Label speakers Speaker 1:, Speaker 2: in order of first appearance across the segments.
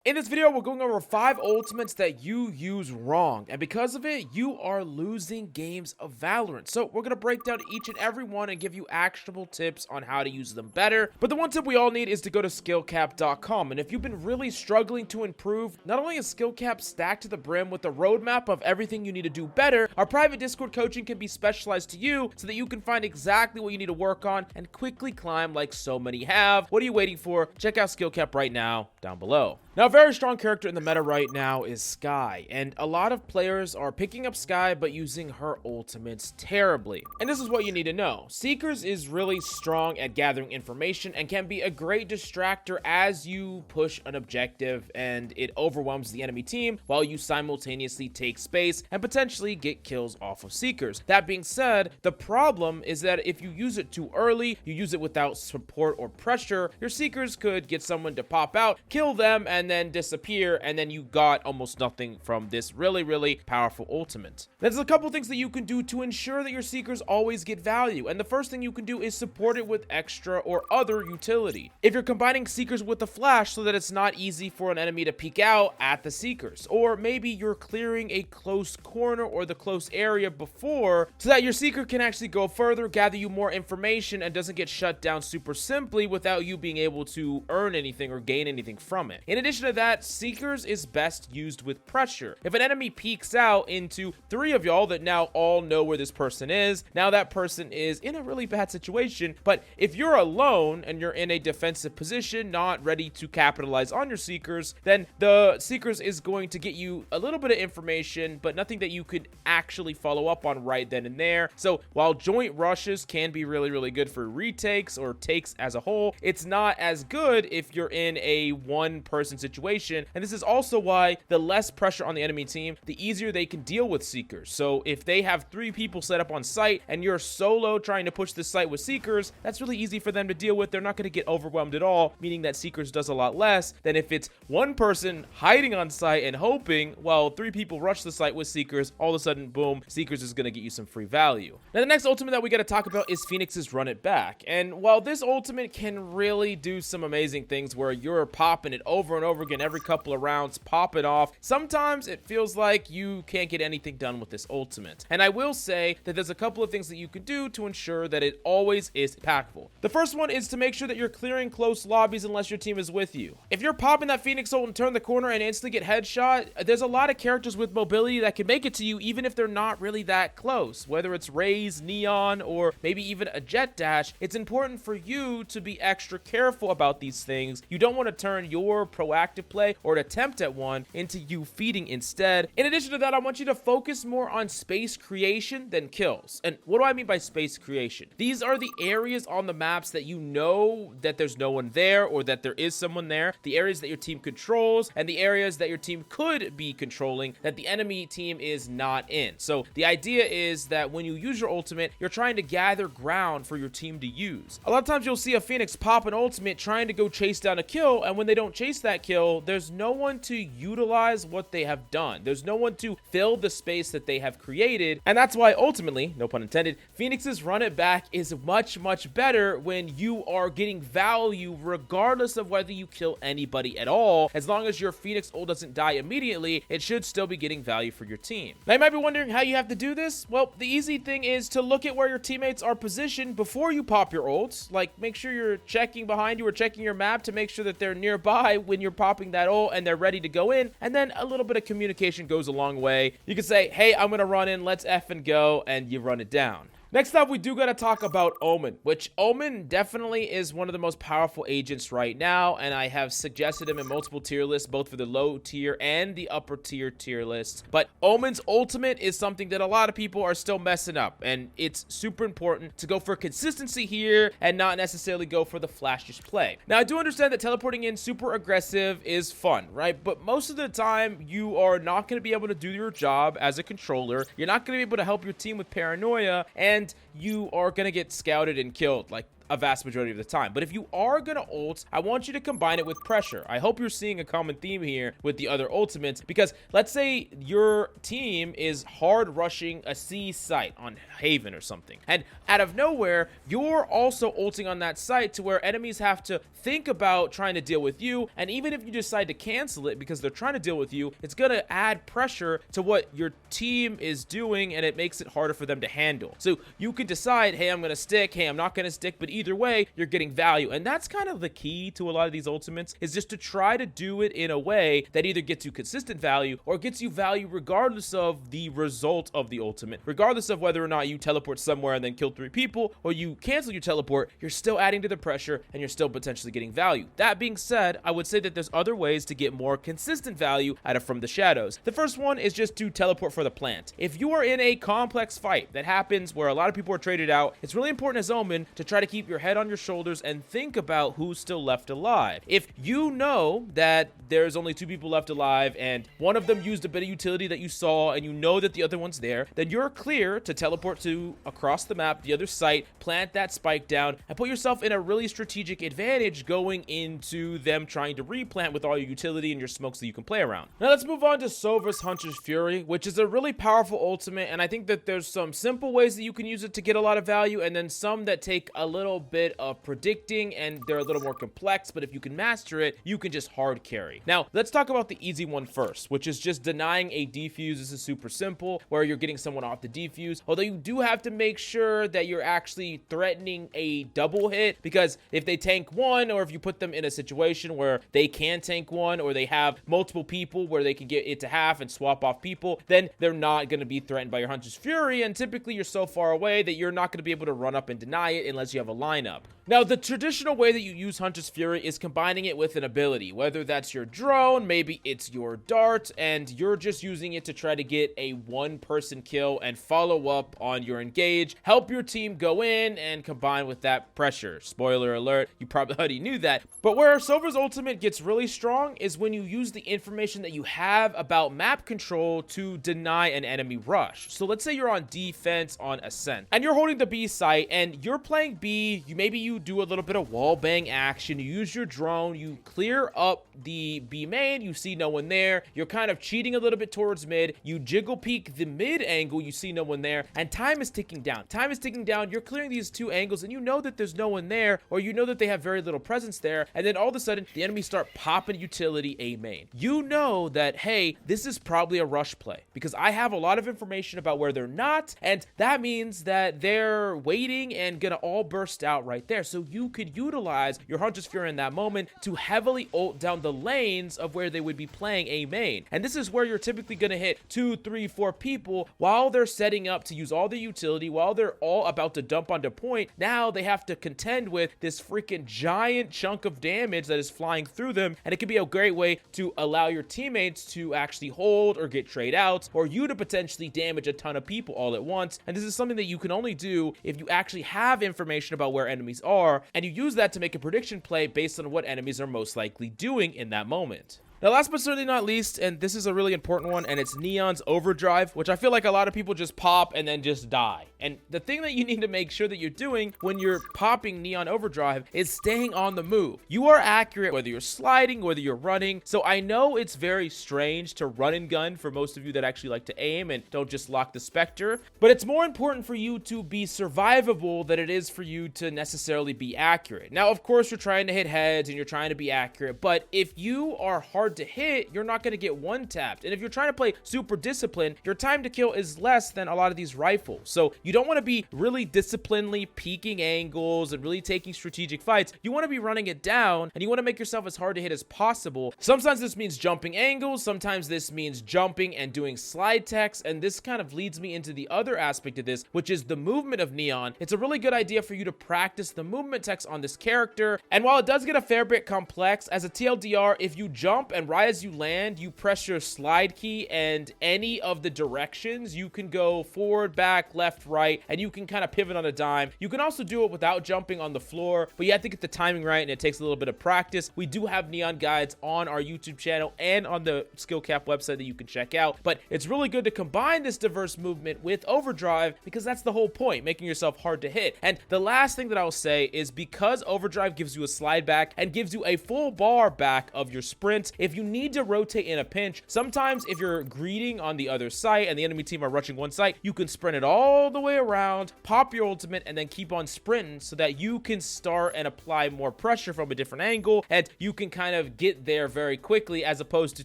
Speaker 1: In this video, we're going over 5 ultimates that you use wrong, and because of it, you are losing games of Valorant. So we're going to break down each and every one and give you actionable tips on how to use them better. But the one tip we all need is to go to SkillCapped.com, and if you've been really struggling to improve, not only is SkillCapped stacked to the brim with a roadmap of everything you need to do better, our private Discord coaching can be specialized to you so that you can find exactly what you need to work on and quickly climb like so many have. What are you waiting for? Check out SkillCapped right now, down below. Now, a very strong character in the meta right now is Skye, and a lot of players are picking up Skye but using her ultimates terribly. And this is what you need to know. Seekers is really strong at gathering information and can be a great distractor as you push an objective and it overwhelms the enemy team while you simultaneously take space and potentially get kills off of Seekers. That being said, the problem is that if you use it too early, you use it without support or pressure, your Seekers could get someone to pop out, kill them, and then disappear, and then you got almost nothing from this really powerful ultimate. There's a couple things that you can do to ensure that your Seekers always get value, and the first thing you can do is support it with extra or other utility. If you're combining Seekers with the flash so that it's not easy for an enemy to peek out at the Seekers, or maybe you're clearing a close corner or the close area before so that your Seeker can actually go further, gather you more information, and doesn't get shut down super simply without you being able to earn anything or gain anything from it. In addition to that, Seekers is best used with pressure. If an enemy peeks out into 3 of y'all that now all know where this person is, now that person is in a really bad situation. But if you're alone and you're in a defensive position, not ready to capitalize on your Seekers, then the Seekers is going to get you a little bit of information, but nothing that you could actually follow up on right then and there. So while joint rushes can be really good for retakes or takes as a whole, it's not as good if you're in a one-person situation. And this is also why the less pressure on the enemy team, the easier they can deal with Seekers. So if they have 3 people set up on site and you're solo trying to push the site with Seekers, that's really easy for them to deal with. They're not going to get overwhelmed at all, meaning that Seekers does a lot less than if it's one person hiding on site and hoping while 3 people rush the site with Seekers. All of a sudden, boom, Seekers is going to get you some free value. Now, the next ultimate that we got to talk about is Phoenix's Run It Back. And while this ultimate can really do some amazing things where you're popping it over and over again every couple of rounds, pop it off, sometimes it feels like you can't get anything done with this ultimate. And I will say that there's a couple of things that you can do to ensure that it always is impactful. The first one is to make sure that you're clearing close lobbies unless your team is with you. If you're popping that Phoenix ult and turn the corner and instantly get headshot, there's a lot of characters with mobility that can make it to you even if they're not really that close. Whether it's Raze, Neon, or maybe even a Jet Dash, it's important for you to be extra careful about these things. You don't want to turn your proactive play or an attempt at one into you feeding instead. In addition to that, I want you to focus more on space creation than kills. And what do I mean by space creation? These are the areas on the maps that you know that there's no one there or that there is someone there, the areas that your team controls, and the areas that your team could be controlling that the enemy team is not in. So the idea is that when you use your ultimate, you're trying to gather ground for your team to use. A lot of times you'll see a Phoenix pop an ultimate trying to go chase down a kill, and when they don't chase that kill, there's no one to utilize what they have done. There's no one to fill the space that they have created, and that's why ultimately, no pun intended, Phoenix's Run It Back is much better when you are getting value regardless of whether you kill anybody at all. As long as your Phoenix ult doesn't die immediately, it should still be getting value for your team. Now you might be wondering how you have to do this. Well, the easy thing is to look at where your teammates are positioned before you pop your ults. Like, make sure you're checking behind you or checking your map to make sure that they're nearby when you're popping that ult and they're ready to go in. And then a little bit of communication goes a long way. You can say, hey, I'm gonna run in, let's effing go, and you run it down. Next up, we do got to talk about Omen, which Omen definitely is one of the most powerful agents right now, and I have suggested him in multiple tier lists, both for the low tier and the upper tier lists. But Omen's ultimate is something that a lot of people are still messing up, and it's super important to go for consistency here and not necessarily go for the flashiest play. Now, I do understand that teleporting in super aggressive is fun, right? But most of the time, you are not going to be able to do your job as a controller. You're not going to be able to help your team with paranoia, and you are going to get scouted and killed. Like, a vast majority of the time. But if you are gonna ult, I want you to combine it with pressure. I hope you're seeing a common theme here with the other ultimates, because let's say your team is hard rushing a C site on Haven or something, and out of nowhere, you're also ulting on that site to where enemies have to think about trying to deal with you, and even if you decide to cancel it because they're trying to deal with you, it's gonna add pressure to what your team is doing, and it makes it harder for them to handle. So you could decide, hey, I'm gonna stick, hey, I'm not gonna stick, but either way, you're getting value. And that's kind of the key to a lot of these ultimates, is just to try to do it in a way that either gets you consistent value or gets you value regardless of the result of the ultimate. Regardless of whether or not you teleport somewhere and then kill 3 people, or you cancel your teleport, you're still adding to the pressure and you're still potentially getting value. That being said, I would say that there's other ways to get more consistent value out of From the Shadows. The first one is just to teleport for the plant. If you are in a complex fight that happens where a lot of people are traded out, it's really important as Omen to try to keep your head on your shoulders and think about who's still left alive. If you know that there's only 2 people left alive and one of them used a bit of utility that you saw and you know that the other one's there, then you're clear to teleport to across the map, the other site, plant that spike down, and put yourself in a really strategic advantage going into them trying to replant with all your utility and your smokes that you can play around. Now let's move on to Sova's Hunter's Fury, which is a really powerful ultimate, and I think that there's some simple ways that you can use it to get a lot of value, and then some that take a little bit of predicting and they're a little more complex, but if you can master it, you can just hard carry. Now let's talk about the easy one first, which is just denying a defuse. This is super simple, where you're getting someone off the defuse, although you do have to make sure that you're actually threatening a double hit, because if they tank one, or if you put them in a situation where they can tank one, or they have multiple people where they can get it to half and swap off people, then they're not going to be threatened by your Hunter's Fury, and typically you're so far away that you're not going to be able to run up and deny it unless you have a lineup. Now, the traditional way that you use Hunter's Fury is combining it with an ability, whether that's your drone, maybe it's your dart, and you're just using it to try to get a 1-person kill and follow up on your engage, help your team go in, and combine with that pressure. Spoiler alert, you probably already knew that. But where Sova's ultimate gets really strong is when you use the information that you have about map control to deny an enemy rush. So let's say you're on defense on Ascent, and you're holding the B site, and you're playing B, maybe you do a little bit of wall bang action, you use your drone, you clear up the B main, you see no one there, you're kind of cheating a little bit towards mid, you jiggle peek the mid angle, you see no one there, and time is ticking down. Time is ticking down, you're clearing these 2 angles, and you know that there's no one there, or you know that they have very little presence there, and then all of a sudden, the enemies start popping utility A main. You know that, hey, this is probably a rush play, because I have a lot of information about where they're not, and that means that they're waiting and gonna all burst out right there. So you could utilize your Hunter's Fury in that moment to heavily ult down the lanes of where they would be playing A main. And this is where you're typically gonna hit 2, 3, 4 people while they're setting up to use all the utility, while they're all about to dump onto point. Now they have to contend with this freaking giant chunk of damage that is flying through them, and it can be a great way to allow your teammates to actually hold or get trade outs, or you to potentially damage a ton of people all at once. And this is something that you can only do if you actually have information about where enemies are, and you use that to make a prediction play based on what enemies are most likely doing in that moment. Now, last but certainly not least, and this is a really important one, and it's Neon's Overdrive, which I feel like a lot of people just pop and then just die. And the thing that you need to make sure that you're doing when you're popping Neon Overdrive is staying on the move. You are accurate whether you're sliding, whether you're running. So I know it's very strange to run and gun for most of you that actually like to aim and don't just lock the Spectre, but it's more important for you to be survivable than it is for you to necessarily be accurate. Now, of course, you're trying to hit heads and you're trying to be accurate, but if you are hard to hit, you're not going to get one tapped. And if you're trying to play super disciplined, your time to kill is less than a lot of these rifles. So you don't want to be really disciplinedly peeking angles and really taking strategic fights. You want to be running it down, and you want to make yourself as hard to hit as possible. Sometimes this means jumping angles, sometimes this means jumping and doing slide techs, and this kind of leads me into the other aspect of this, which is the movement of Neon. It's a really good idea for you to practice the movement techs on this character, and while it does get a fair bit complex, as a TLDR, if you jump and right as you land, you press your slide key, and any of the directions, you can go forward, back, left, right, and you can kind of pivot on a dime. You can also do it without jumping on the floor, but you have to get the timing right, and it takes a little bit of practice. We do have neon guides on our YouTube channel and on the SkillCapped website that you can check out, but it's really good to combine this diverse movement with overdrive because that's the whole point, making yourself hard to hit. And the last thing that I'll say is because overdrive gives you a slide back and gives you a full bar back of your sprint, if you need to rotate in a pinch, sometimes if you're greeting on the other site and the enemy team are rushing one site, you can sprint it all the way around, pop your ultimate, and then keep on sprinting so that you can start and apply more pressure from a different angle, and you can kind of get there very quickly as opposed to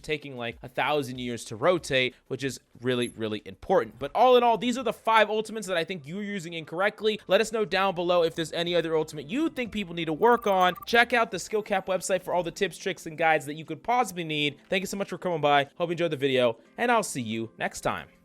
Speaker 1: taking like 1,000 years to rotate, which is really, really important. But all in all, these are the 5 ultimates that I think you're using incorrectly. Let us know down below if there's any other ultimate you think people need to work on. Check out the SkillCapped website for all the tips, tricks, and guides that you could possibly need. Thank you so much for coming by. Hope you enjoyed the video, and I'll see you next time.